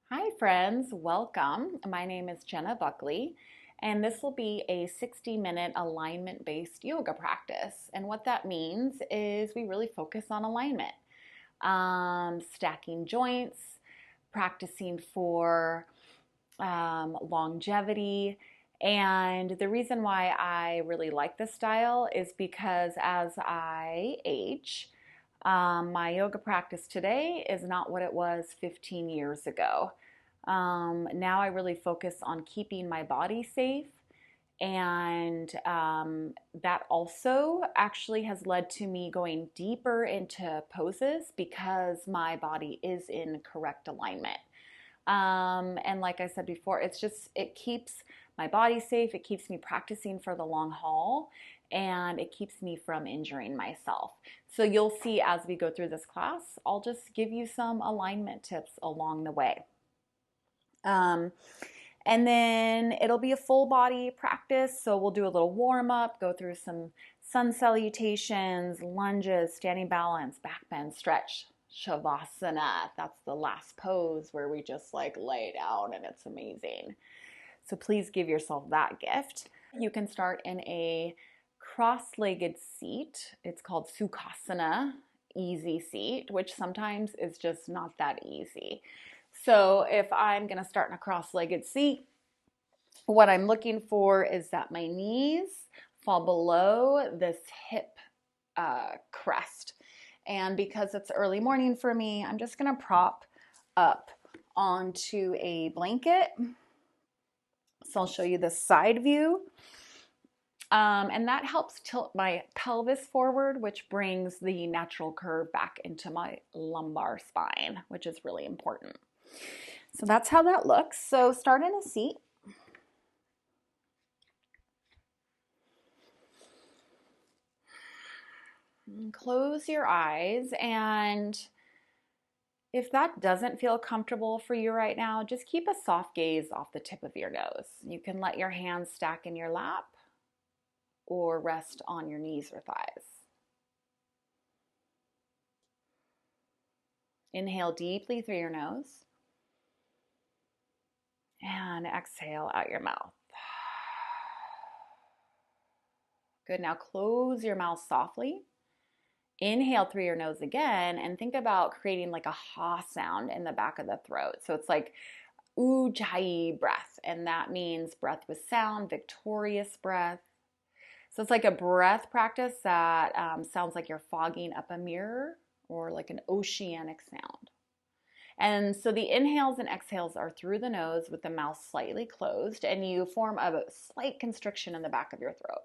Hi friends, welcome. My name is Jenna Buckley, and this will be a 60-minute alignment-based yoga practice. And what that means is we really focus on alignment, stacking joints, practicing for longevity. And the reason why I really like this style is because as I age, my yoga practice today is not what it was 15 years ago. Now I really focus on keeping my body safe, and that also actually has led to me going deeper into poses because my body is in correct alignment. And like I said before, it keeps my body safe, it keeps me practicing for the long haul, and it keeps me from injuring myself. So you'll see as we go through this class, I'll just give you some alignment tips along the way. Um, and then it'll be a full body practice. So we'll do a little warm up, go through some sun salutations, lunges, standing balance, back bend, stretch, Shavasana. That's the last pose where we just like lay down and it's amazing. So please give yourself that gift. You can start in a cross-legged seat. It's called Sukhasana, easy seat, which sometimes is just not that easy. So if I'm going to start in a cross-legged seat, what I'm looking for is that my knees fall below this hip crest. And because it's early morning for me, I'm just going to prop up onto a blanket. So I'll show you the side view. And that helps tilt my pelvis forward, which brings the natural curve back into my lumbar spine, which is really important. So that's how that looks. So start in a seat. Close your eyes, and if that doesn't feel comfortable for you right now, just keep a soft gaze off the tip of your nose. You can let your hands stack in your lap or rest on your knees or thighs. Inhale deeply through your nose and exhale out your mouth. Good, now close your mouth softly. Inhale through your nose again and think about creating like a ha sound in the back of the throat. So it's like ujjayi breath, and that means breath with sound, victorious breath. So it's like a breath practice that sounds like you're fogging up a mirror or like an oceanic sound. And so the inhales and exhales are through the nose with the mouth slightly closed, and you form a slight constriction in the back of your throat.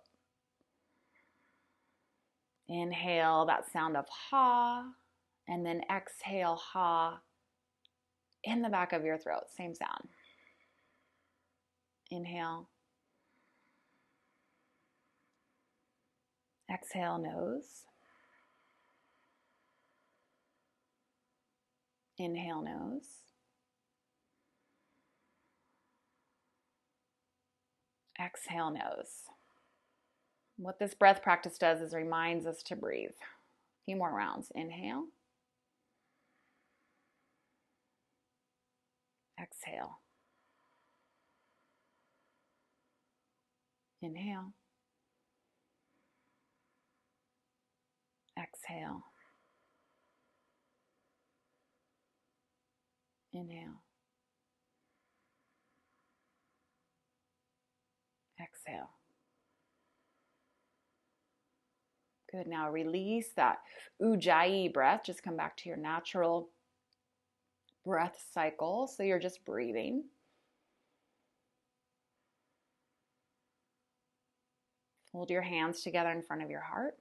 Inhale that sound of ha, and then exhale ha in the back of your throat. Same sound. Inhale. Exhale, nose. Inhale, nose. Exhale, nose. What this breath practice does is reminds us to breathe. A few more rounds. Inhale. Exhale. Inhale. Exhale. Inhale. Exhale. Good. Now release that ujjayi breath. Just come back to your natural breath cycle. So you're just breathing. Hold your hands together in front of your heart.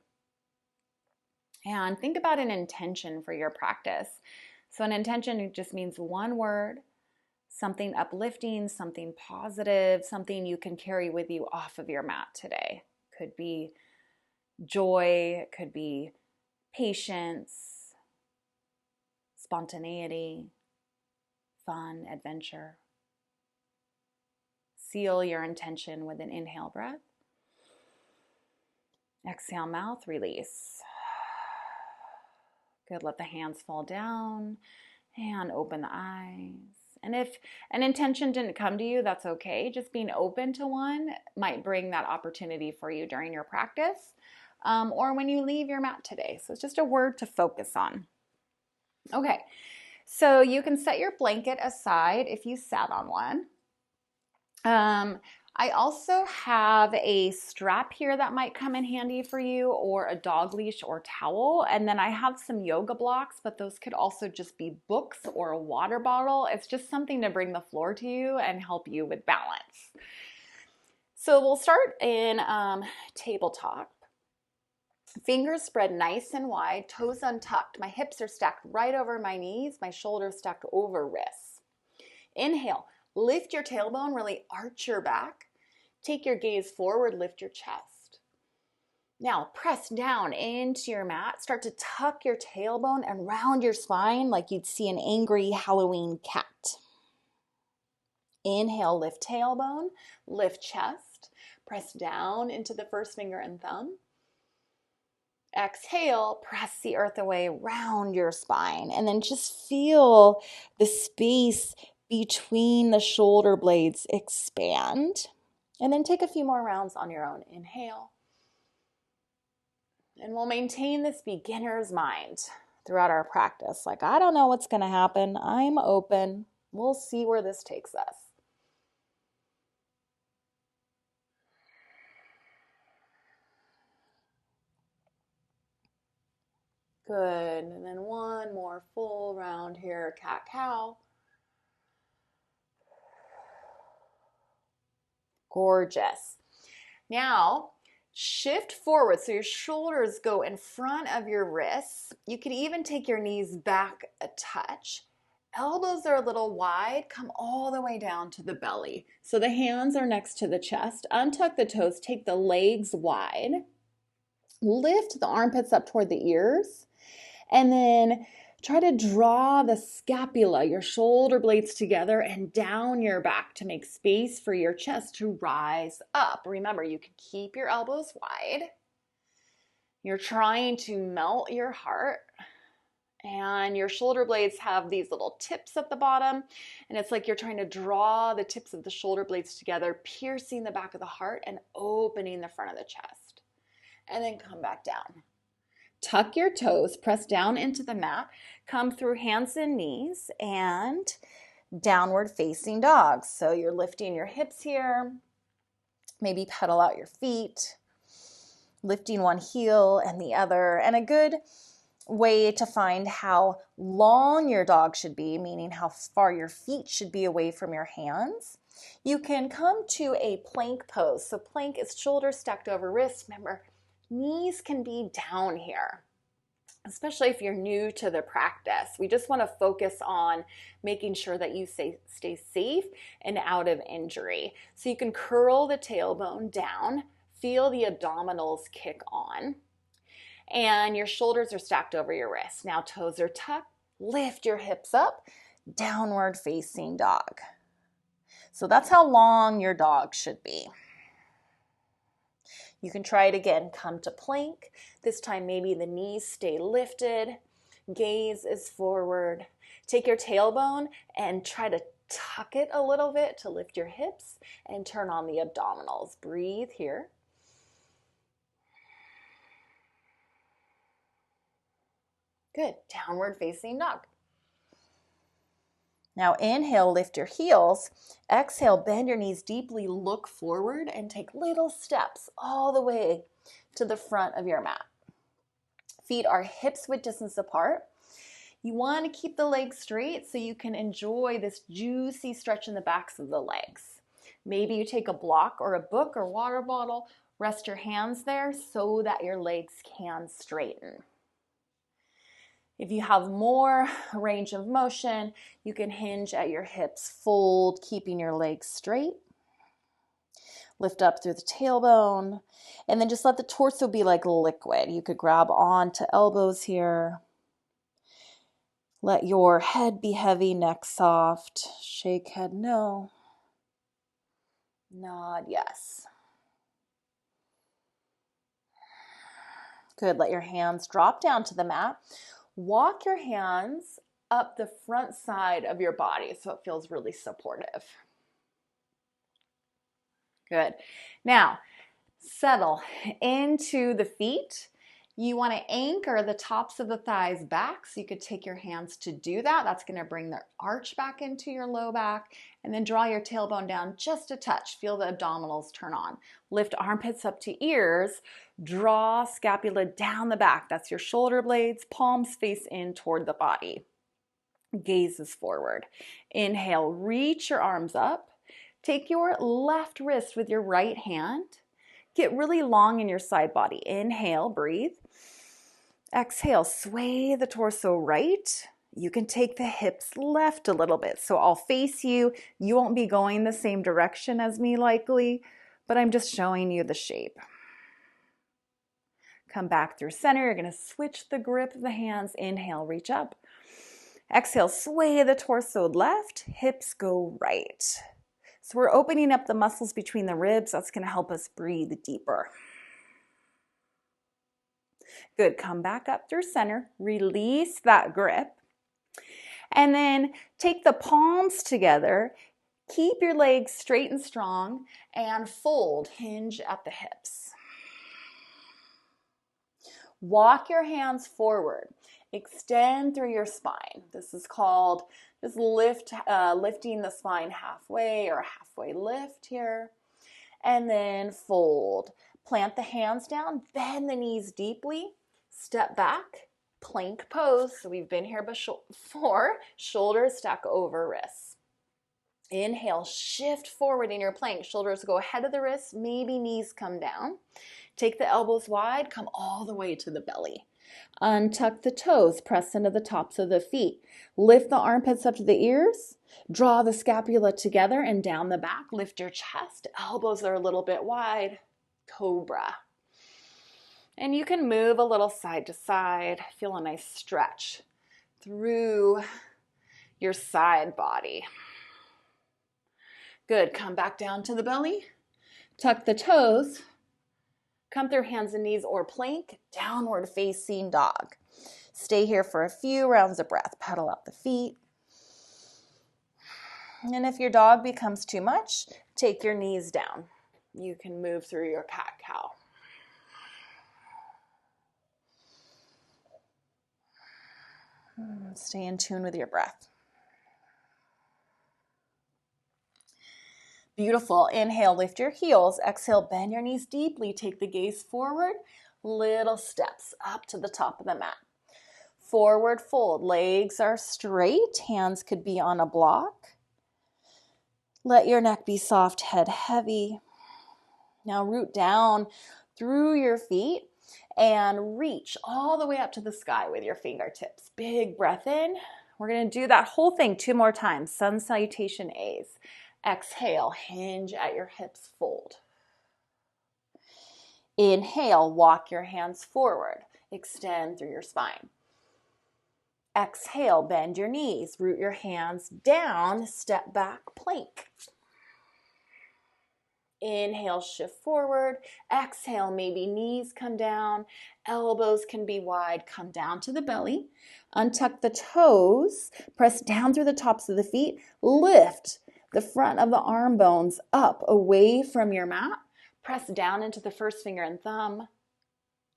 And think about an intention for your practice. So an intention just means one word, something uplifting, something positive, something you can carry with you off of your mat today. Could be joy, it could be patience, spontaneity, fun, adventure. Seal your intention with an inhale breath. Exhale, mouth, release. Good, let the hands fall down and open the eyes And if an intention didn't come to you, that's okay. Just being open to one might bring that opportunity for you during your practice or when you leave your mat today. So it's just a word to focus on. Okay, so you can set your blanket aside if you sat on one. I also have a strap here that might come in handy for you, or a dog leash or towel. And then I have some yoga blocks, but those could also just be books or a water bottle. It's just something to bring the floor to you and help you with balance. So we'll start in tabletop. Fingers spread nice and wide, toes untucked. My hips are stacked right over my knees, my shoulders stacked over wrists. Inhale. Lift your tailbone, really arch your back. Take your gaze forward, lift your chest. Now press down into your mat. Start to tuck your tailbone and round your spine like you'd see an angry Halloween cat. Inhale, lift tailbone, lift chest. Press down into the first finger and thumb. Exhale, press the earth away, round your spine, and then just feel the space between the shoulder blades expand. And then take a few more rounds on your own. Inhale. And we'll maintain this beginner's mind throughout our practice. Like, I don't know what's going to happen. I'm open. We'll see where this takes us. Good. And then one more full round here, cat-cow. Gorgeous. Now, shift forward so your shoulders go in front of your wrists. You can even take your knees back a touch. Elbows are a little wide. Come all the way down to the belly. So the hands are next to the chest. Untuck the toes. Take the legs wide. Lift the armpits up toward the ears. And then try to draw the scapula, your shoulder blades together and down your back to make space for your chest to rise up. Remember, you can keep your elbows wide. You're trying to melt your heart. And your shoulder blades have these little tips at the bottom. And it's like you're trying to draw the tips of the shoulder blades together, piercing the back of the heart and opening the front of the chest. And then come back down. Tuck your toes, press down into the mat, come through hands and knees, and downward facing dog. So you're lifting your hips here, maybe pedal out your feet, lifting one heel and the other. And a good way to find how long your dog should be, meaning how far your feet should be away from your hands, you can come to a plank pose. So plank is shoulders stacked over wrists. Remember, knees can be down here, especially if you're new to the practice. We just want to focus on making sure that you stay safe and out of injury. So you can curl the tailbone down, feel the abdominals kick on, and your shoulders are stacked over your wrists. Now toes are tucked, lift your hips up, downward facing dog. So that's how long your dog should be. You can try it again. Come to plank. This time maybe the knees stay lifted. Gaze is forward. Take your tailbone and try to tuck it a little bit to lift your hips and turn on the abdominals. Breathe here. Good. Downward facing dog. Now inhale, lift your heels. Exhale, bend your knees deeply, look forward, and take little steps all the way to the front of your mat. Feet are hips width distance apart. You want to keep the legs straight so you can enjoy this juicy stretch in the backs of the legs. Maybe you take a block or a book or water bottle, rest your hands there so that your legs can straighten. If you have more range of motion, you can hinge at your hips, fold, keeping your legs straight. Lift up through the tailbone, and then just let the torso be like liquid. You could grab onto elbows here. Let your head be heavy, neck soft. Shake head no. Nod yes. Good, let your hands drop down to the mat. Walk your hands up the front side of your body so it feels really supportive. Good. Now, settle into the feet. You want to anchor the tops of the thighs back, so you could take your hands to do that. That's going to bring the arch back into your low back, and then draw your tailbone down just a touch. Feel the abdominals turn on. Lift armpits up to ears. Draw scapula down the back. That's your shoulder blades. Palms face in toward the body. Gazes forward. Inhale, reach your arms up. Take your left wrist with your right hand. Get really long in your side body. Inhale, breathe. Exhale, sway the torso right. You can take the hips left a little bit. So I'll face you. You won't be going the same direction as me likely, but I'm just showing you the shape. Come back through center. You're going to switch the grip of the hands. Inhale, reach up. Exhale, sway the torso left. Hips go right. So we're opening up the muscles between the ribs. That's going to help us breathe deeper. Good. Come back up through center. Release that grip. And then take the palms together. Keep your legs straight and strong and fold. Hinge at the hips. Walk your hands forward. Extend through your spine. This is called just lifting the spine halfway, or halfway lift here. And then fold. Plant the hands down, bend the knees deeply, step back, plank pose. So we've been here before. Shoulders stack over wrists. Inhale, shift forward in your plank. Shoulders go ahead of the wrists, maybe knees come down. Take the elbows wide, come all the way to the belly. Untuck the toes, press into the tops of the feet. Lift the armpits up to the ears. Draw the scapula together and down the back. Lift your chest. Elbows are a little bit wide. Cobra. And you can move a little side to side. Feel a nice stretch through your side body. Good. Come back down to the belly. Tuck the toes. Come through hands and knees or plank, downward facing dog. Stay here for a few rounds of breath. Pedal out the feet. And if your dog becomes too much, take your knees down. You can move through your cat-cow. Stay in tune with your breath. Beautiful. Inhale, lift your heels. Exhale, bend your knees deeply. Take the gaze forward. Little steps up to the top of the mat. Forward fold. Legs are straight. Hands could be on a block. Let your neck be soft, head heavy. Now root down through your feet and reach all the way up to the sky with your fingertips. Big breath in. We're going to do that whole thing 2 more times. Sun salutation A's. Exhale, hinge at your hips, fold. Inhale, walk your hands forward. Extend through your spine. Exhale, bend your knees. Root your hands down, step back, plank. Inhale, shift forward. Exhale, maybe knees come down. Elbows can be wide. Come down to the belly. Untuck the toes. Press down through the tops of the feet. Lift the front of the arm bones up away from your mat. Press down into the first finger and thumb.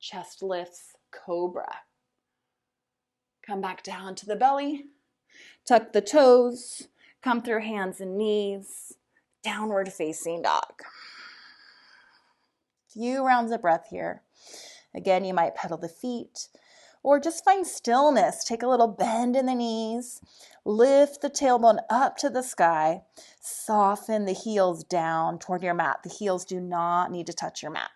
Chest lifts, cobra. Come back down to the belly. Tuck the toes. Come through hands and knees. Downward facing dog. Few rounds of breath here. Again, you might pedal the feet or just find stillness. Take a little bend in the knees. Lift the tailbone up to the sky. Soften the heels down toward your mat. The heels do not need to touch your mat.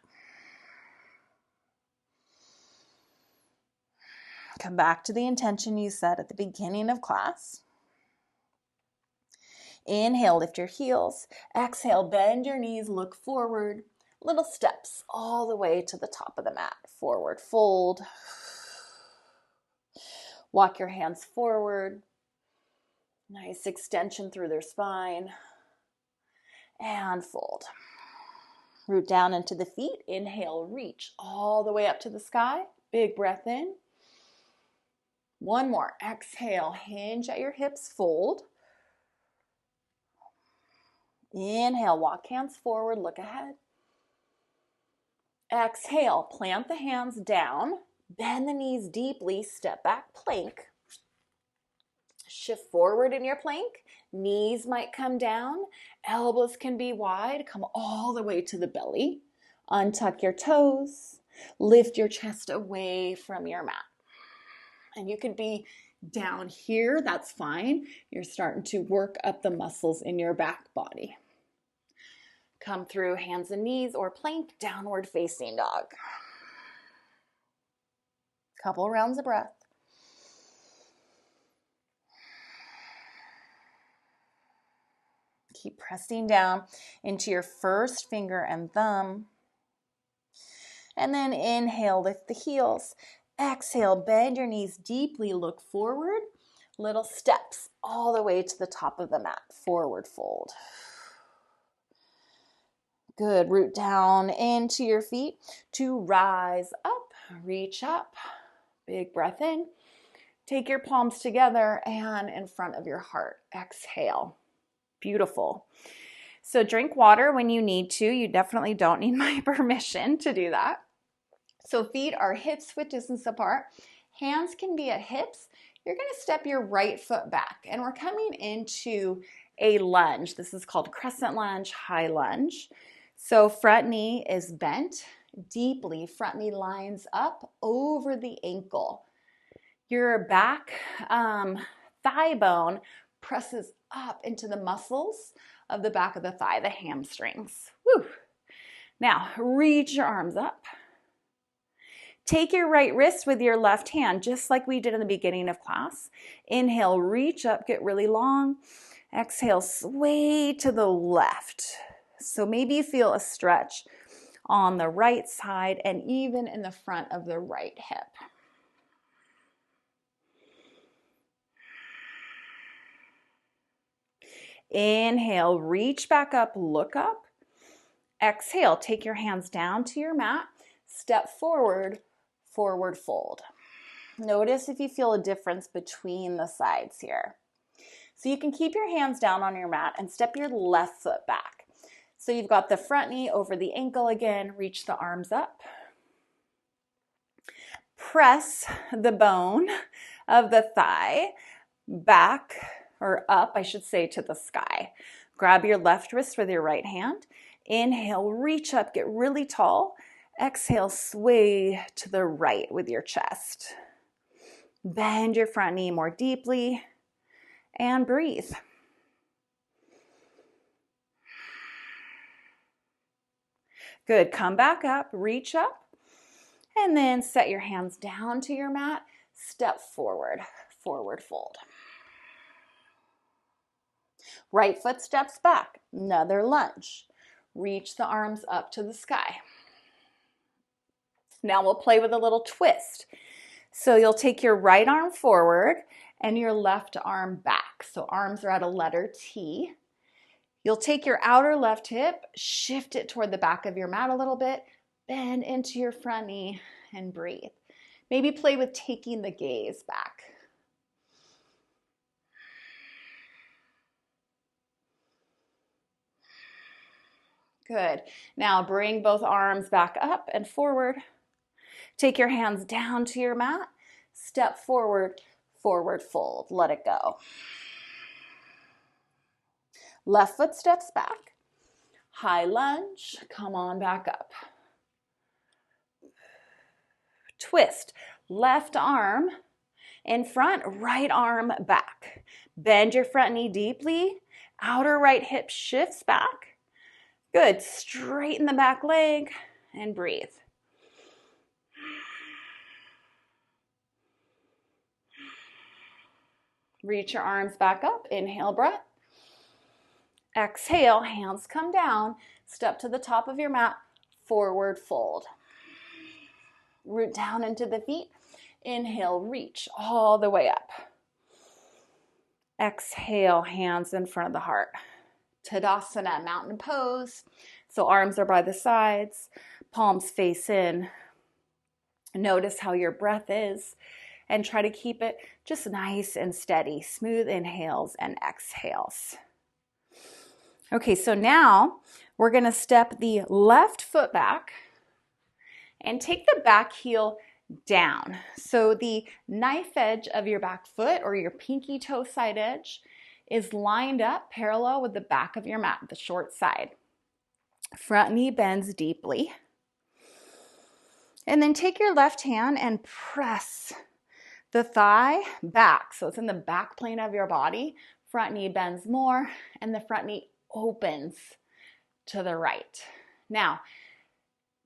Come back to the intention you set at the beginning of class. Inhale, lift your heels. Exhale, bend your knees, look forward. Little steps all the way to the top of the mat. Forward fold. Walk your hands forward. Nice extension through their spine. And fold. Root down into the feet. Inhale, reach all the way up to the sky. Big breath in. One more. Exhale, hinge at your hips, fold. Inhale, walk hands forward, look ahead. Exhale, plant the hands down, bend the knees deeply, step back, plank. Shift forward in your plank. Knees might come down, elbows can be wide, come all the way to the belly. Untuck your toes, lift your chest away from your mat. And you could be down here, that's fine. You're starting to work up the muscles in your back body. Come through hands and knees or plank, downward facing dog. Couple rounds of breath. Keep pressing down into your first finger and thumb. And then inhale, lift the heels. Exhale, bend your knees deeply, look forward. Little steps all the way to the top of the mat. Forward fold. Good. Root down into your feet to rise up. Reach up. Big breath in. Take your palms together and in front of your heart. Exhale. Beautiful. So drink water when you need to. You definitely don't need my permission to do that. So feet are hips width distance apart. Hands can be at hips. You're going to step your right foot back and we're coming into a lunge. This is called Crescent lunge, high lunge. So front knee is bent deeply. Front knee lines up over the ankle. Your back thigh bone presses up into the muscles of the back of the thigh, the hamstrings. Woo. Now, reach your arms up. Take your right wrist with your left hand, just like we did in the beginning of class. Inhale, reach up, get really long. Exhale, sway to the left. So maybe you feel a stretch on the right side and even in the front of the right hip. Inhale, reach back up, look up. Exhale, take your hands down to your mat. Step forward, forward fold. Notice if you feel a difference between the sides here. So you can keep your hands down on your mat and step your left foot back. So you've got the front knee over the ankle again, reach the arms up. Press the bone of the thigh back, or up, I should say, to the sky. Grab your left wrist with your right hand. Inhale, reach up, get really tall. Exhale, sway to the right with your chest. Bend your front knee more deeply and breathe. Good, come back up, reach up, and then set your hands down to your mat. Step forward, forward fold. Right foot steps back, another lunge. Reach the arms up to the sky. Now we'll play with a little twist. So you'll take your right arm forward and your left arm back. So arms are at a letter T. You'll take your outer left hip, shift it toward the back of your mat a little bit, bend into your front knee and breathe. Maybe play with taking the gaze back. Good. Now bring both arms back up and forward. Take your hands down to your mat. Step forward, forward fold. Let it go. Left foot steps back. High lunge. Come on back up. Twist. Left arm in front, right arm back. Bend your front knee deeply. Outer right hip shifts back. Good. Straighten the back leg and breathe. Reach your arms back up. Inhale, breath. Exhale, hands come down. Step to the top of your mat. Forward fold. Root down into the feet. Inhale, reach all the way up. Exhale, hands in front of the heart. Tadasana, mountain pose. So arms are by the sides, palms face in. Notice how your breath is and try to keep it just nice and steady. Smooth inhales and exhales. Okay, so now we're going to step the left foot back and take the back heel down. So the knife edge of your back foot or your pinky toe side edge is lined up parallel with the back of your mat, the short side. Front knee bends deeply. And then take your left hand and press the thigh back. So it's in the back plane of your body. Front knee bends more and the front knee opens to the right. Now,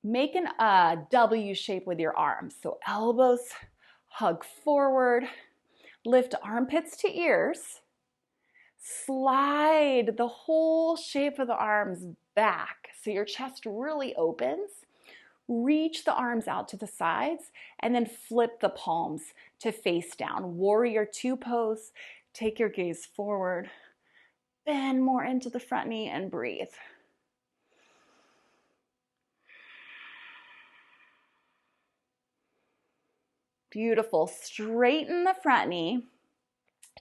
make a W shape with your arms. So elbows hug forward, lift armpits to ears, slide the whole shape of the arms back so your chest really opens. Reach the arms out to the sides and then flip the palms to face down. Warrior two pose. Take your gaze forward. Bend more into the front knee and breathe. Beautiful. Straighten the front knee.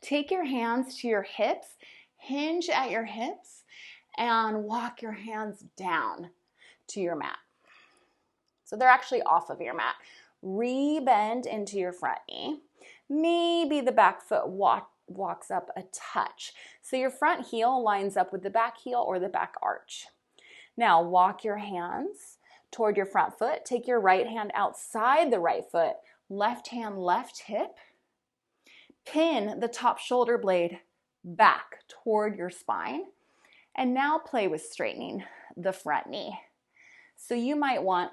Take your hands to your hips. Hinge at your hips and walk your hands down to your mat. So they're actually off of your mat. Rebend into your front knee. Maybe the back foot walks up a touch. So your front heel lines up with the back heel or the back arch. Now walk your hands toward your front foot. Take your right hand outside the right foot. Left hand, left hip. Pin the top shoulder blade back toward your spine. And now play with straightening the front knee. So you might want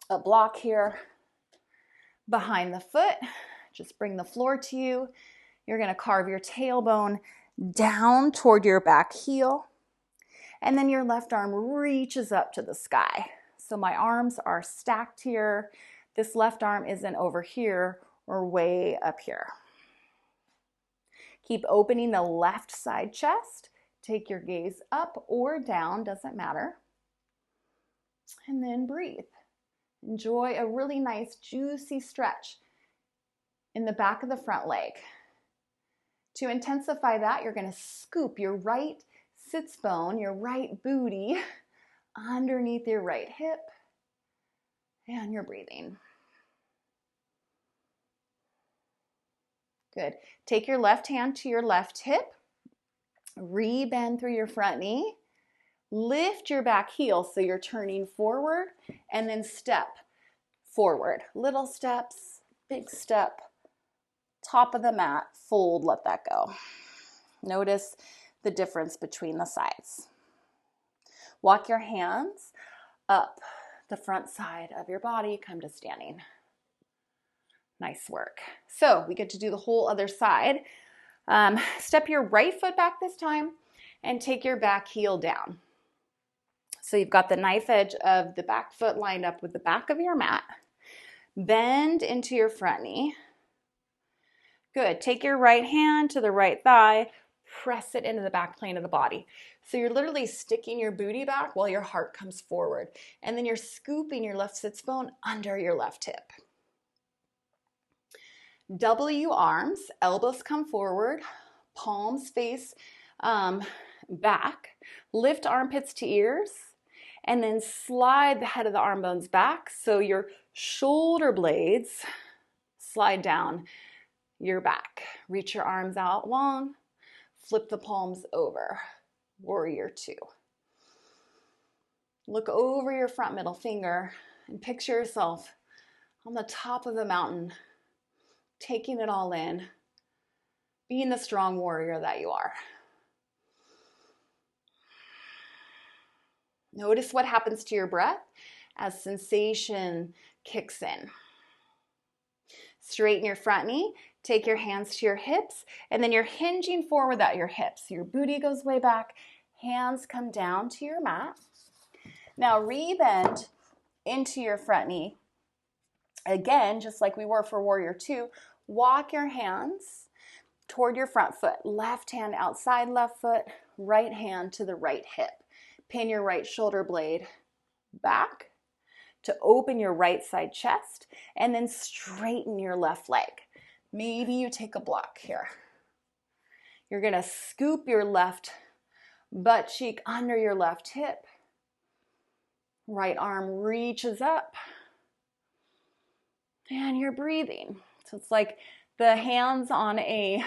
a block here behind the foot. Just bring the floor to you. You're going to carve your tailbone down toward your back heel. And then your left arm reaches up to the sky. So my arms are stacked here. This left arm isn't over here or way up here. Keep opening the left side chest. Take your gaze up or down, doesn't matter. And then breathe. Enjoy a really nice juicy stretch in the back of the front leg. To intensify that, you're going to scoop your right sits bone, your right booty, underneath your right hip, and you're breathing. Good. Take your left hand to your left hip, rebend through your front knee, lift your back heel so you're turning forward, and then step forward. Little steps, big step, top of the mat, fold, let that go. Notice the difference between the sides. Walk your hands up the front side of your body, come to standing. Nice work. So we get to do the whole other side. Step your right foot back this time and take your back heel down. So you've got the knife edge of the back foot lined up with the back of your mat. Bend into your front knee. Good. Take your right hand to the right thigh. Press it into the back plane of the body. So you're literally sticking your booty back while your heart comes forward. And then you're scooping your left sits bone under your left hip. W arms, elbows come forward, palms face back. Lift armpits to ears. And then slide the head of the arm bones back so your shoulder blades slide down your back. Reach your arms out long. Flip the palms over. Warrior two. Look over your front middle finger and picture yourself on the top of the mountain, taking it all in, being the strong warrior that you are. Notice what happens to your breath as sensation kicks in. Straighten your front knee, take your hands to your hips, and then you're hinging forward at your hips. Your booty goes way back, hands come down to your mat. Now rebend into your front knee. Again, just like we were for Warrior Two, walk your hands toward your front foot. Left hand outside left foot, right hand to the right hip. Pin your right shoulder blade back. to open your right side chest, and then straighten your left leg. Maybe you take a block here. You're gonna scoop your left butt cheek under your left hip. Right arm reaches up. And you're breathing. So it's like the hands on a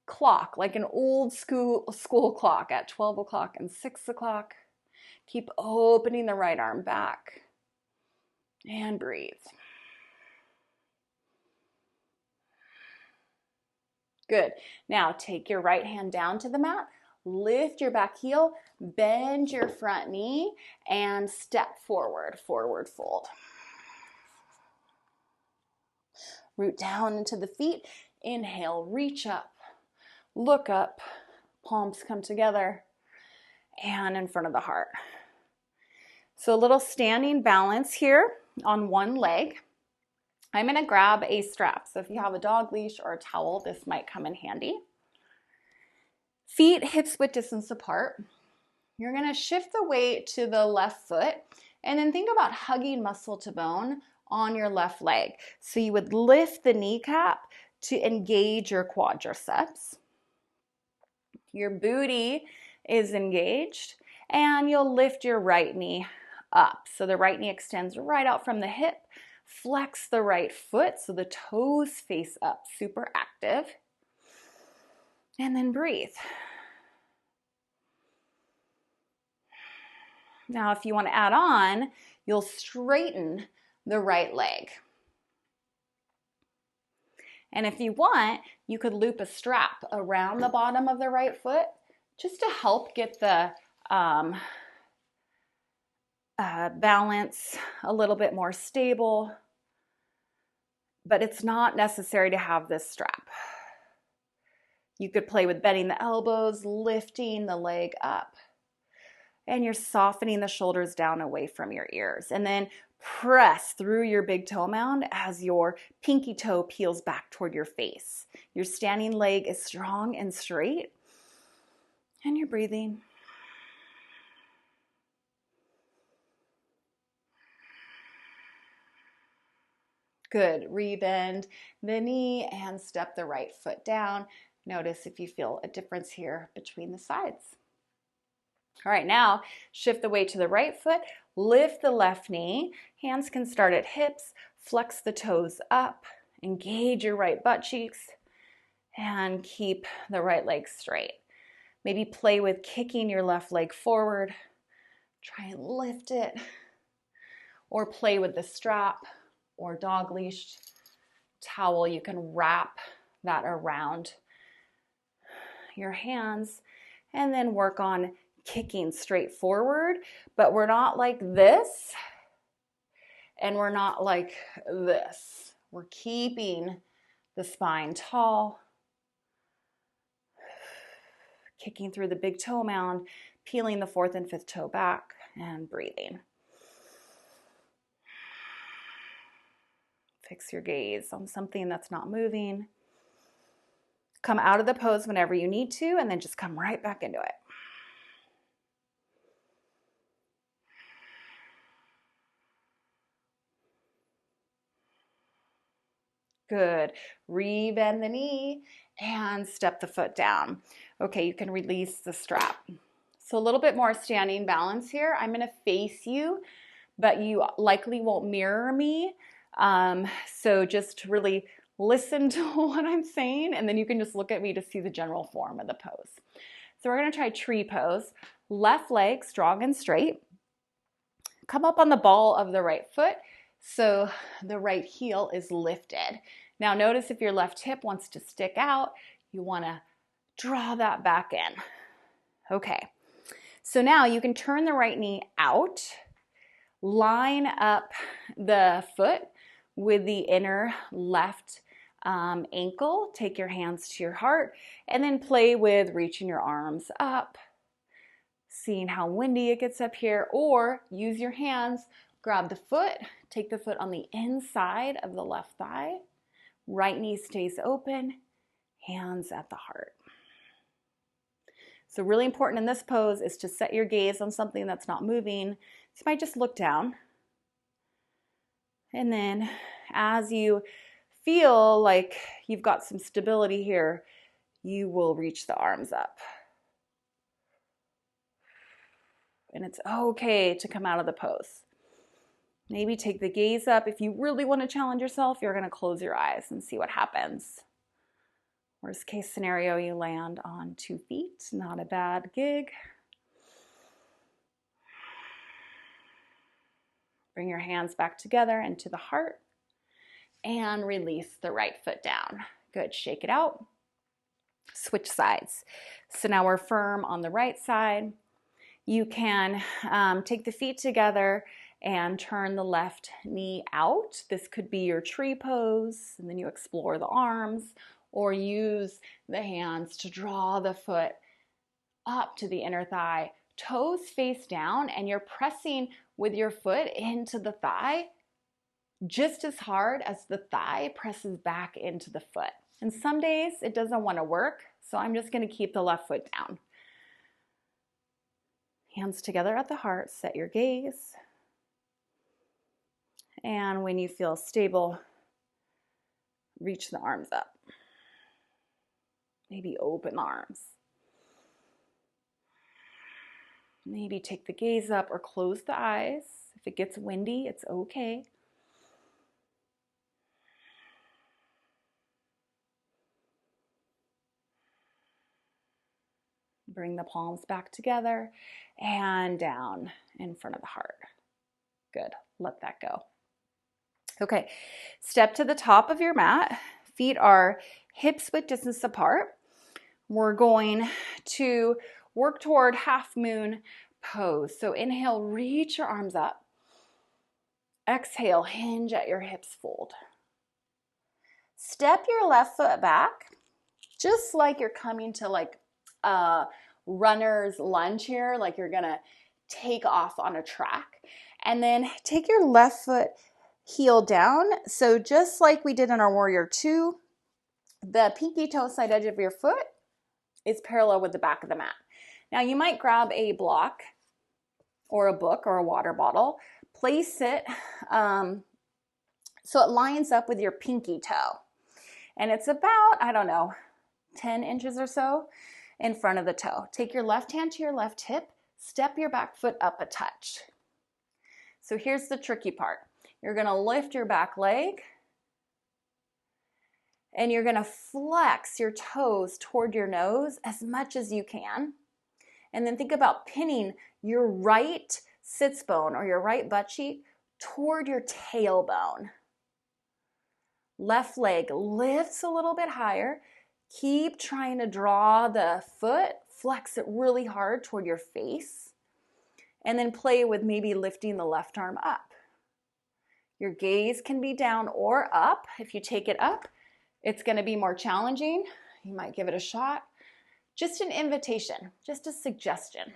clock, like an old school clock at 12 o'clock and 6 o'clock. Keep opening the right arm back and breathe. Good. Now take your right hand down to the mat, lift your back heel, bend your front knee, and step forward, forward fold. Root down into the feet. Inhale, reach up, look up, palms come together, and in front of the heart. So a little standing balance here on one leg. I'm going to grab a strap. So if you have a dog leash or a towel, this might come in handy. Feet hips width distance apart. You're going to shift the weight to the left foot and then think about hugging muscle to bone on your left leg. So you would lift the kneecap to engage your quadriceps. Your booty is engaged, and you'll lift your right knee up. So the right knee extends right out from the hip. Flex the right foot so the toes face up, super active. And then breathe. Now, if you want to add on, you'll straighten the right leg. And if you want, you could loop a strap around the bottom of the right foot just to help get the balance a little bit more stable. But it's not necessary to have this strap. You could play with bending the elbows, lifting the leg up, and you're softening the shoulders down away from your ears. And then press through your big toe mound as your pinky toe peels back toward your face. Your standing leg is strong and straight, and you're breathing. Good. Rebend the knee and step the right foot down. Notice if you feel a difference here between the sides. All right, now shift the weight to the right foot, lift the left knee, hands can start at hips, flex the toes up, engage your right butt cheeks, and keep the right leg straight. Maybe play with kicking your left leg forward, try and lift it, or play with the strap or dog leash towel. You can wrap that around your hands and then work on kicking straight forward, but we're not like this and we're not like this. We're keeping the spine tall, kicking through the big toe mound, peeling the fourth and fifth toe back, and breathing. Fix your gaze on something that's not moving. Come out of the pose whenever you need to, and then just come right back into it. Good. Rebend the knee and step the foot down. Okay, you can release the strap. So a little bit more standing balance here. I'm going to face you, but you likely won't mirror me. So just really listen to what I'm saying, and then you can just look at me to see the general form of the pose. So we're going to try tree pose. Left leg strong and straight. Come up on the ball of the right foot so the right heel is lifted. Now notice if your left hip wants to stick out, you want to draw that back in. Okay, so now you can turn the right knee out, line up the foot with the inner left ankle. Take your hands to your heart and then play with reaching your arms up, seeing how windy it gets up here, or use your hands, grab the foot, take the foot on the inside of the left thigh, right knee stays open, hands at the heart. So really important in this pose is to set your gaze on something that's not moving. So you might just look down And then as you feel like you've got some stability here, you will reach the arms up. And it's okay to come out of the pose. Maybe take the gaze up. If you really want to challenge yourself, you're going to close your eyes and see what happens. Worst case scenario, you land on 2 feet. Not a bad gig. Bring your hands back together into the heart and release the right foot down. Good, shake it out. Switch sides. So now we're firm on the right side. You can take the feet together and turn the left knee out. This could be your tree pose, and then you explore the arms, or use the hands to draw the foot up to the inner thigh, toes face down, and you're pressing with your foot into the thigh just as hard as the thigh presses back into the foot. And some days it doesn't want to work, so I'm just going to keep the left foot down. Hands together at the heart, set your gaze. And when you feel stable, reach the arms up. Maybe open the arms. Maybe take the gaze up or close the eyes. If it gets windy, it's okay. Bring the palms back together and down in front of the heart. Good, let that go. Okay, step to the top of your mat. Feet are hips width distance apart. We're going to work toward half moon pose. So inhale, reach your arms up. Exhale, hinge at your hips, fold. Step your left foot back, just like you're coming to like a runner's lunge here, like you're gonna take off on a track. And then take your left foot heel down. So just like we did in our warrior 2, the pinky toe side edge of your foot is parallel with the back of the mat. Now you might grab a block or a book or a water bottle, place it so it lines up with your pinky toe. And it's about, I don't know, 10 inches or so in front of the toe. Take your left hand to your left hip, step your back foot up a touch. So here's the tricky part. You're gonna lift your back leg and you're gonna flex your toes toward your nose as much as you can. And then think about pinning your right sits bone or your right butt cheek toward your tailbone. Left leg lifts a little bit higher. Keep trying to draw the foot, flex it really hard toward your face, and then play with maybe lifting the left arm up. Your gaze can be down or up. If you take it up, it's going to be more challenging. You might give it a shot. Just an invitation, just a suggestion.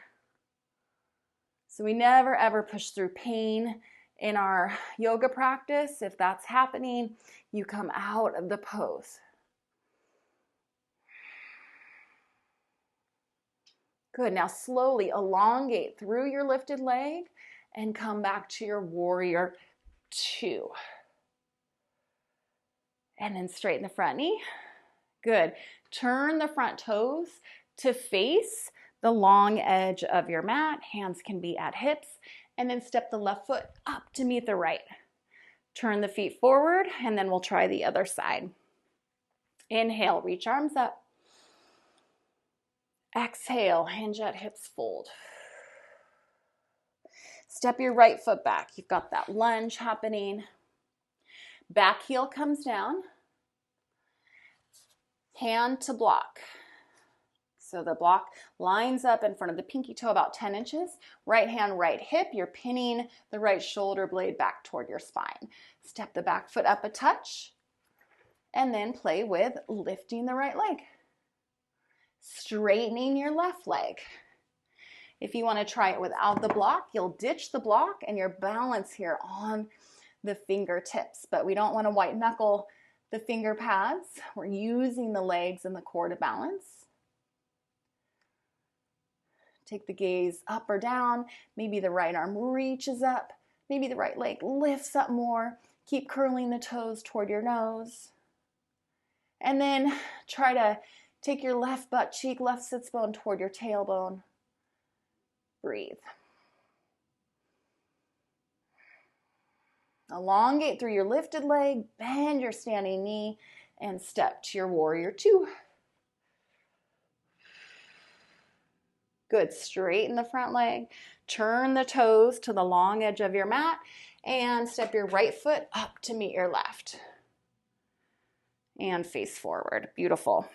So we never ever push through pain in our yoga practice. If that's happening, you come out of the pose. Good, now slowly elongate through your lifted leg and come back to your warrior 2. And then straighten the front knee. Good, turn the front toes to face the long edge of your mat. Hands can be at hips. And then step the left foot up to meet the right. Turn the feet forward, and then we'll try the other side. Inhale, reach arms up. Exhale, hinge at hips, fold. Step your right foot back. You've got that lunge happening. Back heel comes down. Hand to block. So the block lines up in front of the pinky toe about 10 inches. Right hand, right hip. You're pinning the right shoulder blade back toward your spine. Step the back foot up a touch. And then play with lifting the right leg. Straightening your left leg. If you want to try it without the block, you'll ditch the block and your balance here on the fingertips. But we don't want to white knuckle the finger pads. We're using the legs and the core to balance. Take the gaze up or down. Maybe the right arm reaches up. Maybe the right leg lifts up more. Keep curling the toes toward your nose. And then try to take your left butt cheek, left sits bone toward your tailbone. Breathe. Elongate through your lifted leg, bend your standing knee, and step to your warrior two. Good, straighten the front leg, turn the toes to the long edge of your mat, and step your right foot up to meet your left. And face forward, beautiful.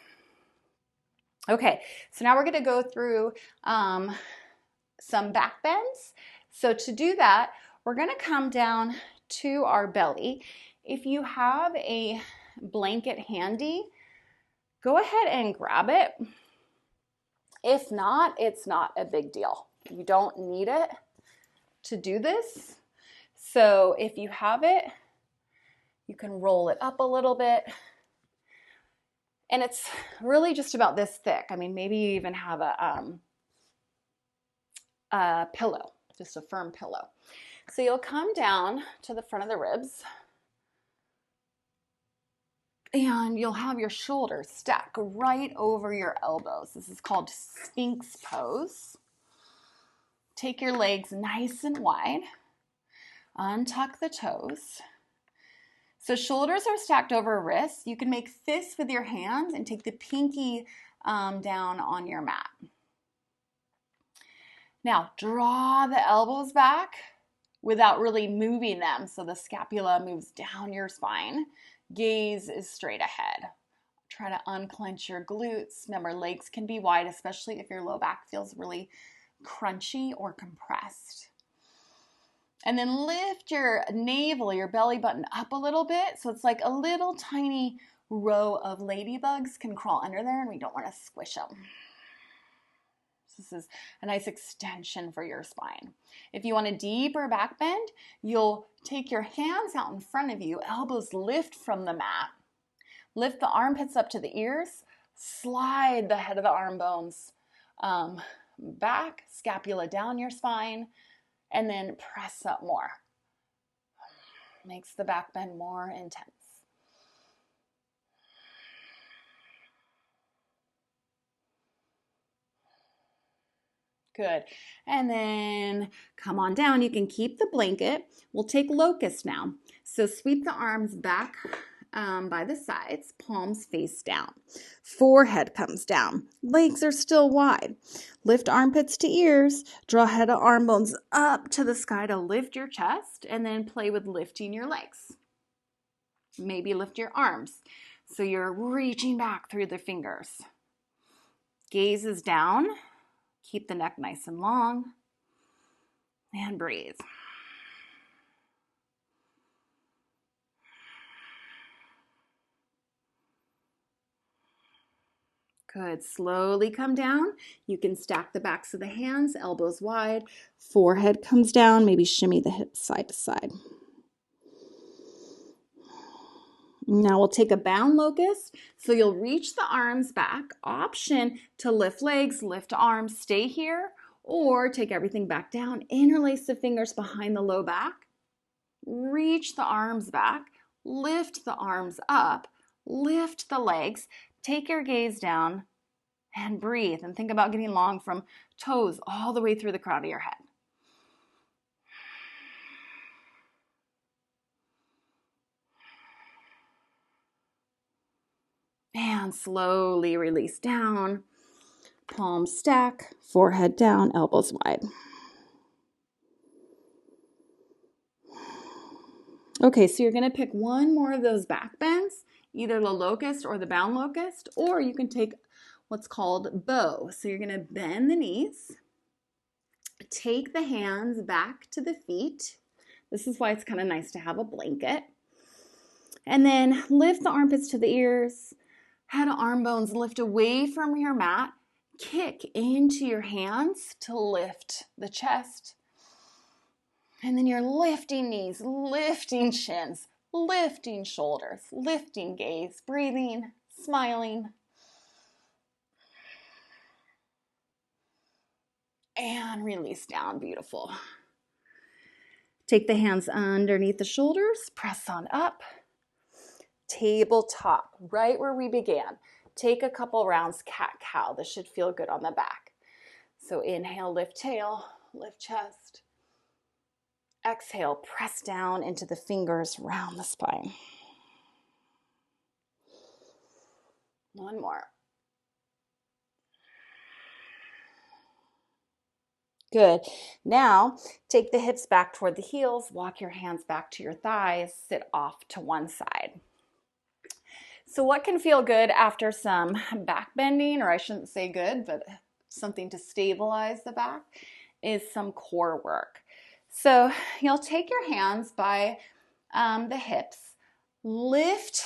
Okay, so now we're gonna go through some back bends. So to do that, we're gonna come down to our belly. If you have a blanket handy, go ahead and grab it. If not, it's not a big deal. You don't need it to do this. So if you have it, you can roll it up a little bit. And it's really just about this thick. I mean, maybe you even have a pillow, just a firm pillow. So you'll come down to the front of the ribs and you'll have your shoulders stack right over your elbows. This is called Sphinx Pose. Take your legs nice and wide. Untuck the toes. So shoulders are stacked over wrists. You can make fists with your hands and take the pinky down on your mat. Now draw the elbows back without really moving them. So the scapula moves down your spine. Gaze is straight ahead. Try to unclench your glutes. Remember, legs can be wide, especially if your low back feels really crunchy or compressed. And then lift your navel, your belly button up a little bit. So it's like a little tiny row of ladybugs can crawl under there, and we don't want to squish them. This is a nice extension for your spine. If you want a deeper back bend, you'll take your hands out in front of you, elbows lift from the mat. Lift the armpits up to the ears, slide the head of the arm bones back, scapula down your spine, and then press up more. Makes the back bend more intense. Good. And then come on down. You can keep the blanket. We'll take Locust now. So sweep the arms back by the sides, palms face down. Forehead comes down. Legs are still wide. Lift armpits to ears. Draw head of arm bones up to the sky to lift your chest, and then play with lifting your legs. Maybe lift your arms. So you're reaching back through the fingers. Gaze is down. Keep the neck nice and long. And breathe. Good. Slowly come down. You can stack the backs of the hands, elbows wide. Forehead comes down. Maybe shimmy the hips side to side. Now we'll take a bound locust. So you'll reach the arms back. Option to lift legs, lift arms, stay here, or take everything back down. Interlace the fingers behind the low back. Reach the arms back. Lift the arms up. Lift the legs. Take your gaze down and breathe. And think about getting long from toes all the way through the crown of your head. And slowly release down. Palms stack, forehead down, elbows wide. Okay, so you're going to pick one more of those back bends, either the locust or the bound locust, or you can take what's called bow. So you're going to bend the knees, take the hands back to the feet. This is why it's kind of nice to have a blanket. And then lift the armpits to the ears, head of arm bones lift away from your mat, kick into your hands to lift the chest. And then you're lifting knees, lifting shins, lifting shoulders, lifting gaze, breathing, smiling. And release down, beautiful. Take the hands underneath the shoulders, press on up. Tabletop, right where we began. Take a couple rounds, cat-cow. This should feel good on the back. So inhale, lift tail, lift chest. Exhale, press down into the fingers, round the spine. One more. Good. Now, take the hips back toward the heels, walk your hands back to your thighs, sit off to one side. So what can feel good after some back bending, or I shouldn't say good, but something to stabilize the back, is some core work. So you'll take your hands by the hips, lift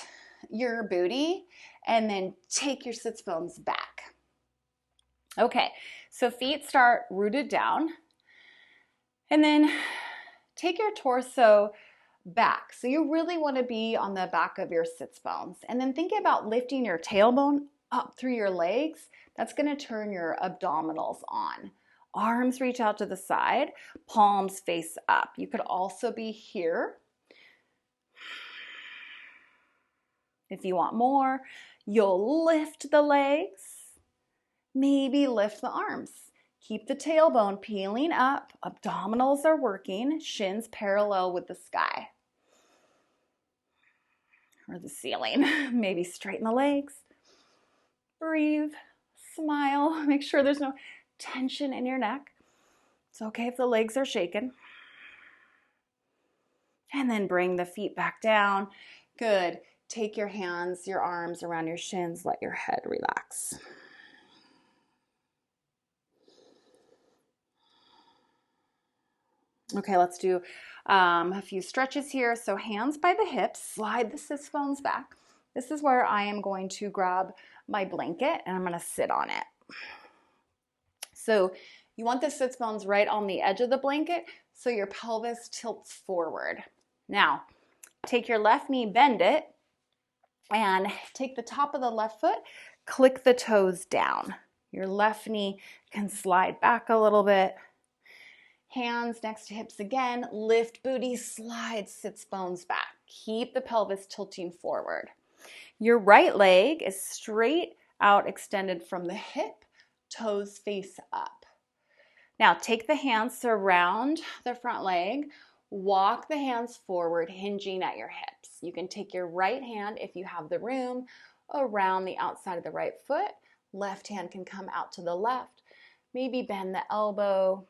your booty, and then take your sits bones back. Okay, so feet start rooted down, and then take your torso back. So you really want to be on the back of your sits bones. And then think about lifting your tailbone up through your legs. That's going to turn your abdominals on. Arms reach out to the side, palms face up. You could also be here. If you want more, you'll lift the legs, maybe lift the arms. Keep the tailbone peeling up, abdominals are working, shins parallel with the sky or the ceiling. Maybe straighten the legs, breathe, smile, make sure there's no tension in your neck. It's okay if the legs are shaking. And then bring the feet back down. Good. Take your hands, your arms around your shins, let your head relax. Okay, let's do a few stretches here. So hands by the hips, slide the sits bones back. This is where I am going to grab my blanket and I'm going to sit on it. So you want the sits bones right on the edge of the blanket so your pelvis tilts forward. Now, take your left knee, bend it, and take the top of the left foot, click the toes down. Your left knee can slide back a little bit. Hands next to hips again, lift booty, slide sits bones back. Keep the pelvis tilting forward. Your right leg is straight out, extended from the hip, toes face up. Now take the hands around the front leg, walk the hands forward, hinging at your hips. You can take your right hand, if you have the room, around the outside of the right foot. Left hand can come out to the left. Maybe bend the elbow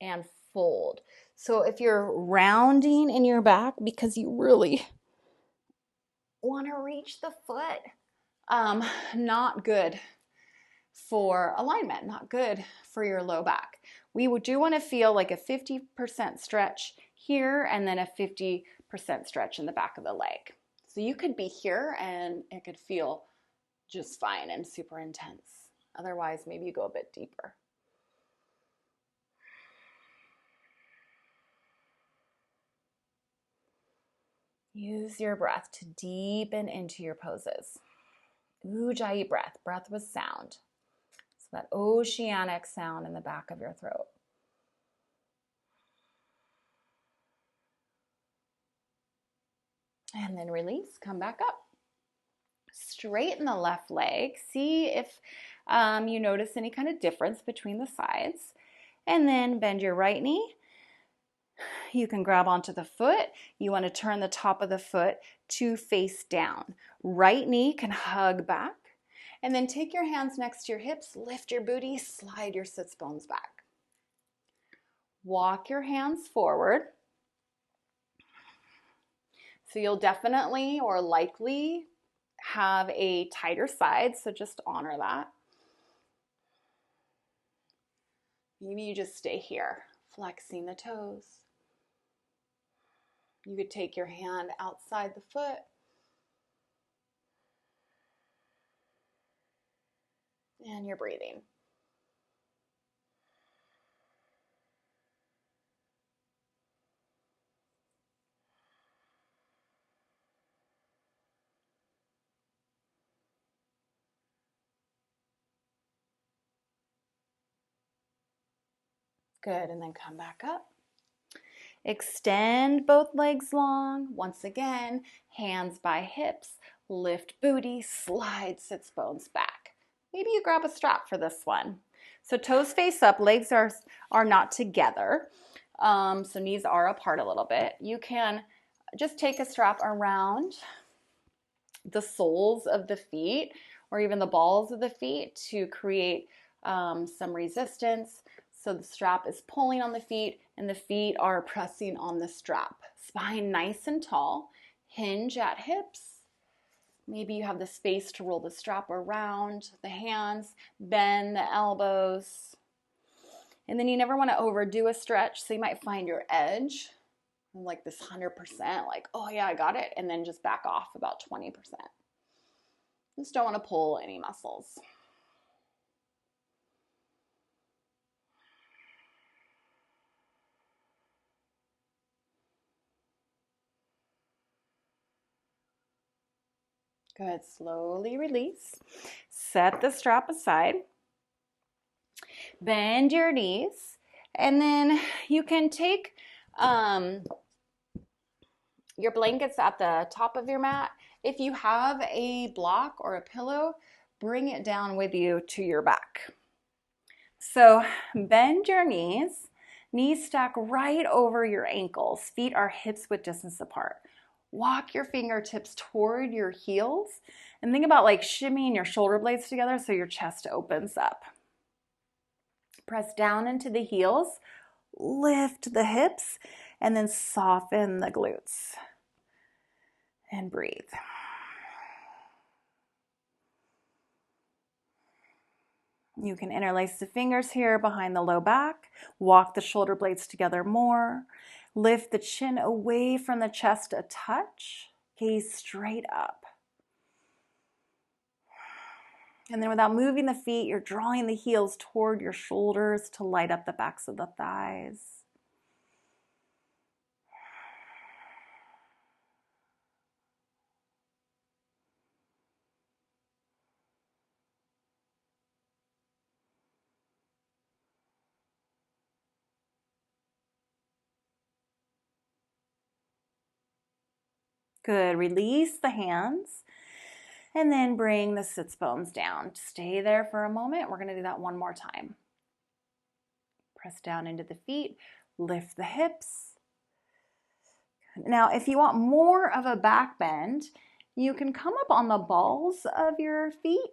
and fold. So if you're rounding in your back because you really want to reach the foot, not good for alignment, not good for your low back. We do want to feel like a 50% stretch here and then a 50% stretch in the back of the leg. So you could be here and it could feel just fine and super intense. Otherwise, maybe you go a bit deeper. Use your breath to deepen into your poses. Ujjayi breath, breath with sound. So that oceanic sound in the back of your throat. And then release, come back up. Straighten the left leg. See if you notice any kind of difference between the sides. And then bend your right knee. You can grab onto the foot. You want to turn the top of the foot to face down. Right knee can hug back. And then take your hands next to your hips, lift your booty, slide your sits bones back. Walk your hands forward. So you'll definitely or likely have a tighter side, so just honor that. Maybe you just stay here, flexing the toes. You could take your hand outside the foot. And you're breathing. Good, and then come back up. Extend both legs long. Once again, hands by hips, lift booty, slide sits bones back. Maybe you grab a strap for this one. So toes face up, legs are not together. So knees are apart a little bit. You can just take a strap around the soles of the feet or even the balls of the feet to create some resistance. So the strap is pulling on the feet and the feet are pressing on the strap. Spine nice and tall, hinge at hips. Maybe you have the space to roll the strap around the hands, bend the elbows. And then you never want to overdo a stretch, so you might find your edge, like this 100%, like, oh yeah, I got it, and then just back off about 20%. Just don't want to pull any muscles. Good, slowly release. Set the strap aside. Bend your knees, and then you can take your blankets at the top of your mat. If you have a block or a pillow, bring it down with you to your back. So bend your knees stack right over your ankles. Feet are hips width distance apart. Walk your fingertips toward your heels and think about like shimmying your shoulder blades together so your chest opens up. Press down into the heels, lift the hips, and then soften the glutes. And breathe. You can interlace the fingers here behind the low back, walk the shoulder blades together more, lift the chin away from the chest a touch, gaze straight up. And then without moving the feet, you're drawing the heels toward your shoulders to light up the backs of the thighs. Good, release the hands and then bring the sits bones down. Stay there for a moment. We're gonna do that one more time. Press down into the feet, lift the hips. Now, if you want more of a back bend, you can come up on the balls of your feet,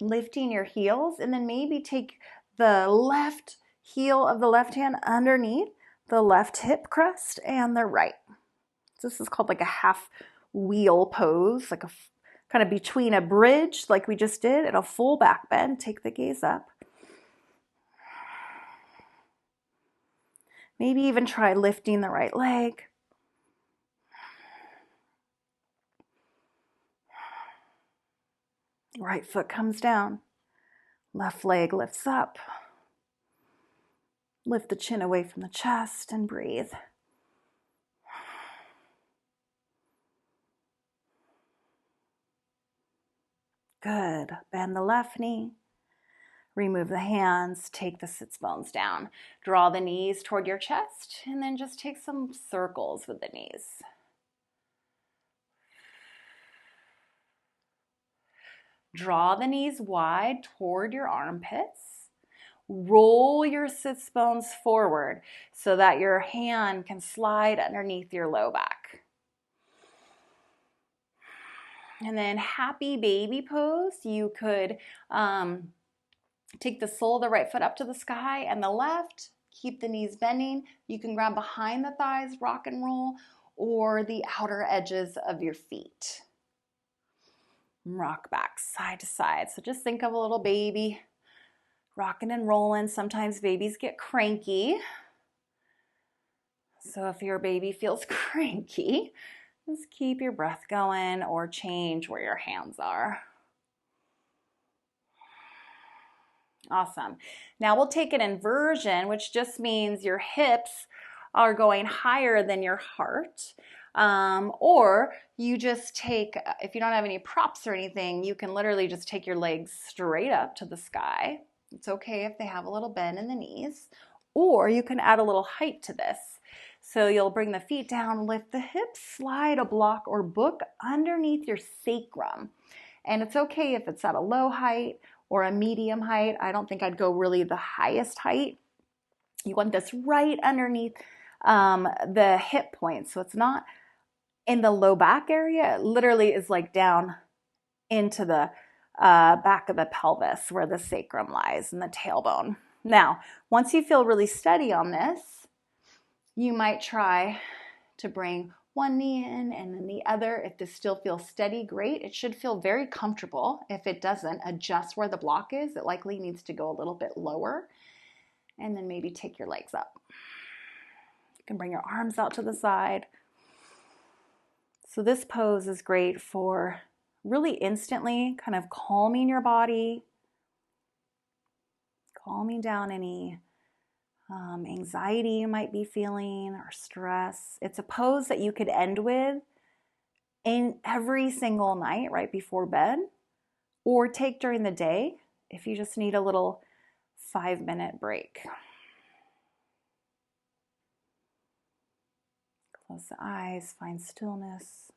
lifting your heels, and then maybe take the left heel of the left hand underneath the left hip crest and the right. This is called like a half wheel pose, like a kind of between a bridge like we just did and a full back bend. Take the gaze up. Maybe even try lifting the right leg. Right foot comes down. Left leg lifts up. Lift the chin away from the chest and breathe. Good. Bend the left knee. Remove the hands. Take the sits bones down. Draw the knees toward your chest and then just take some circles with the knees. Draw the knees wide toward your armpits. Roll your sits bones forward so that your hand can slide underneath your low back. And then happy baby pose. You could take the sole of the right foot up to the sky and the left. Keep the knees bending. You can grab behind the thighs, rock and roll, or the outer edges of your feet. Rock back side to side. So just think of a little baby rocking and rolling. Sometimes babies get cranky. So if your baby feels cranky, just keep your breath going or change where your hands are. Awesome. Now we'll take an inversion, which just means your hips are going higher than your heart. Or you just take, if you don't have any props or anything, you can literally just take your legs straight up to the sky. It's okay if they have a little bend in the knees. Or you can add a little height to this. So you'll bring the feet down, lift the hips, slide a block or book underneath your sacrum. And it's okay if it's at a low height or a medium height. I don't think I'd go really the highest height. You want this right underneath the hip point. So it's not in the low back area. It literally is like down into the back of the pelvis where the sacrum lies and the tailbone. Now, once you feel really steady on this, you might try to bring one knee in and then the other. If this still feels steady, great. It should feel very comfortable. If it doesn't, adjust where the block is. It likely needs to go a little bit lower. And then maybe take your legs up. You can bring your arms out to the side. So this pose is great for really instantly kind of calming your body, calming down any anxiety you might be feeling or stress. It's a pose that you could end with in every single night right before bed, or take during the day if you just need a little 5-minute break. Close the eyes, find stillness.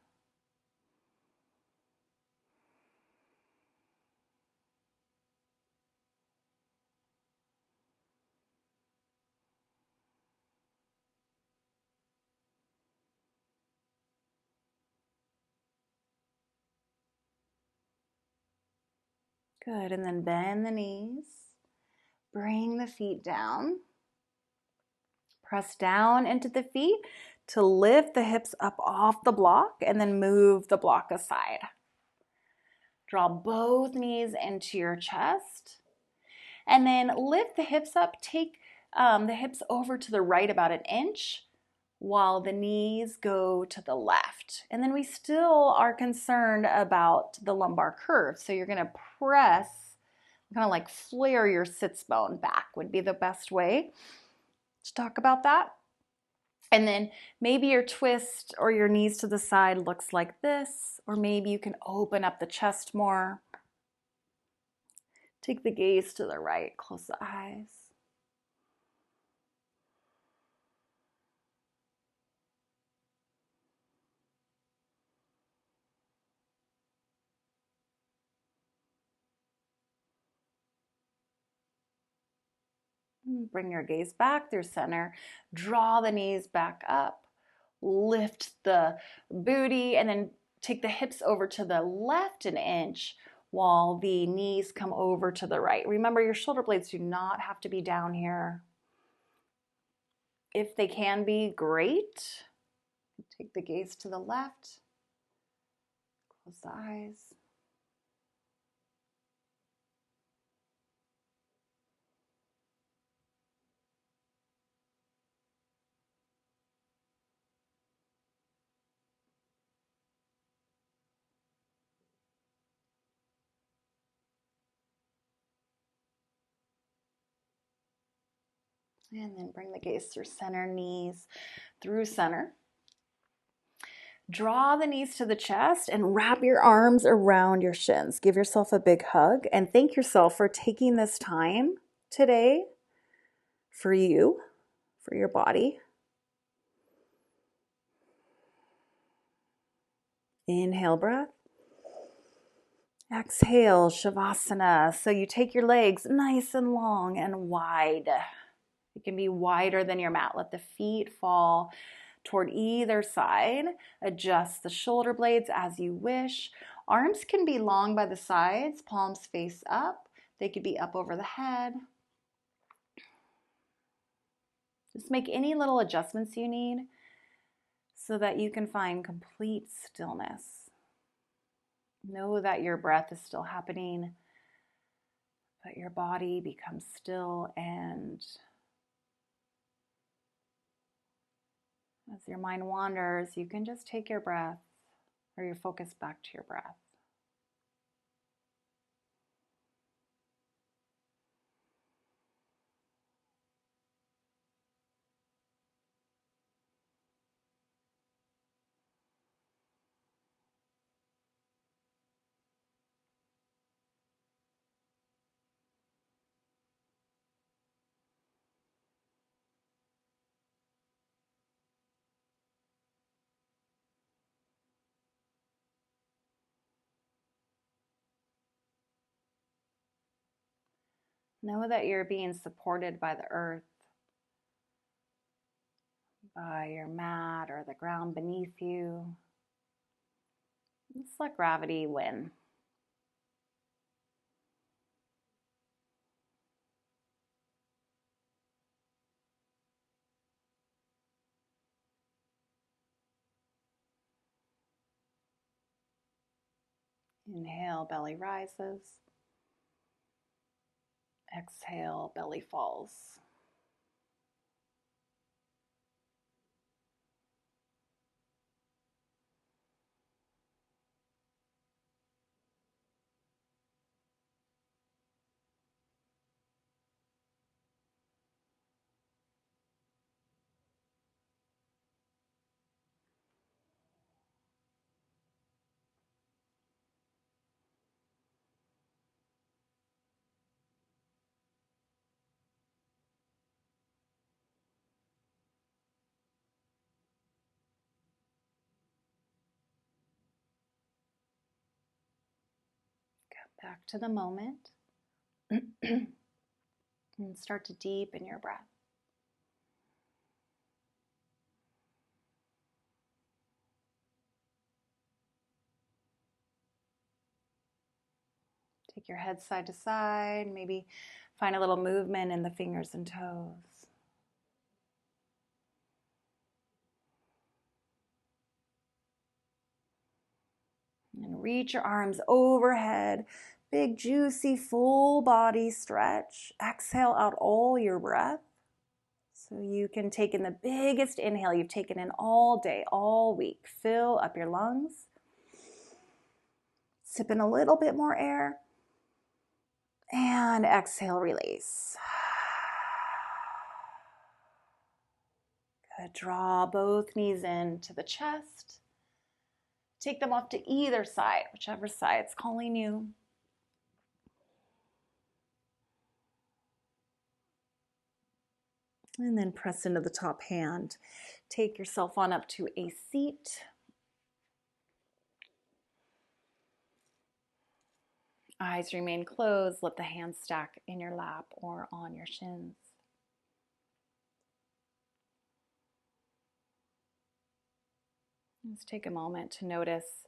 Good, and then bend the knees, bring the feet down, press down into the feet to lift the hips up off the block and then move the block aside. Draw both knees into your chest and then lift the hips up, take the hips over to the right about an inch while the knees go to the left. And then we still are concerned about the lumbar curve. So you're gonna press, kind of like flare your sits bone back would be the best way to talk about that. And then maybe your twist or your knees to the side looks like this, or maybe you can open up the chest more. Take the gaze to the right, close the eyes. Bring your gaze back through center. Draw the knees back up. Lift the booty and then take the hips over to the left an inch while the knees come over to the right. Remember, your shoulder blades do not have to be down here. If they can be, great. Take the gaze to the left. Close the eyes. And then bring the gaze through center, knees through center. Draw the knees to the chest and wrap your arms around your shins. Give yourself a big hug and thank yourself for taking this time today for you, for your body. Inhale, breath. Exhale, Shavasana. So you take your legs nice and long and wide. It can be wider than your mat. Let the feet fall toward either side. Adjust the shoulder blades as you wish. Arms can be long by the sides, palms face up. They could be up over the head. Just make any little adjustments you need so that you can find complete stillness. Know that your breath is still happening, but your body becomes still, and as your mind wanders, you can just take your breath or your focus back to your breath. Know that you're being supported by the earth, by your mat or the ground beneath you. Just let gravity win. Inhale, belly rises. Exhale, belly falls. Back to the moment. And start to deepen your breath. Take your head side to side. Maybe find a little movement in the fingers and toes. And reach your arms overhead. Big, juicy, full body stretch. Exhale out all your breath. So you can take in the biggest inhale you've taken in all day, all week. Fill up your lungs. Sip in a little bit more air. And exhale, release. Good. Draw both knees into the chest. Take them off to either side, whichever side's calling you. And then press into the top hand. Take yourself on up to a seat. Eyes remain closed. Let the hands stack in your lap or on your shins. Let's take a moment to notice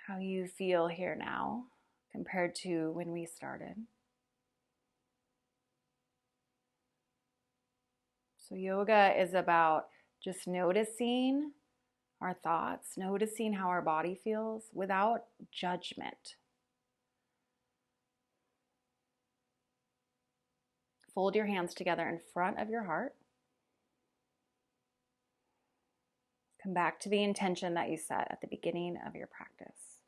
how you feel here now compared to when we started. So yoga is about just noticing our thoughts, noticing how our body feels without judgment. Fold your hands together in front of your heart. Come back to the intention that you set at the beginning of your practice.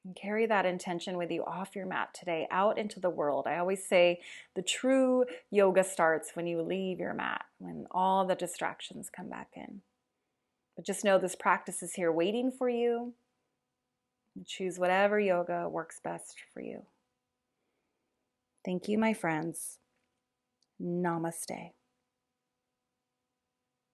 And carry that intention with you off your mat today, out into the world. I always say the true yoga starts when you leave your mat, when all the distractions come back in. But just know this practice is here waiting for you. Choose whatever yoga works best for you. Thank you, my friends. Namaste.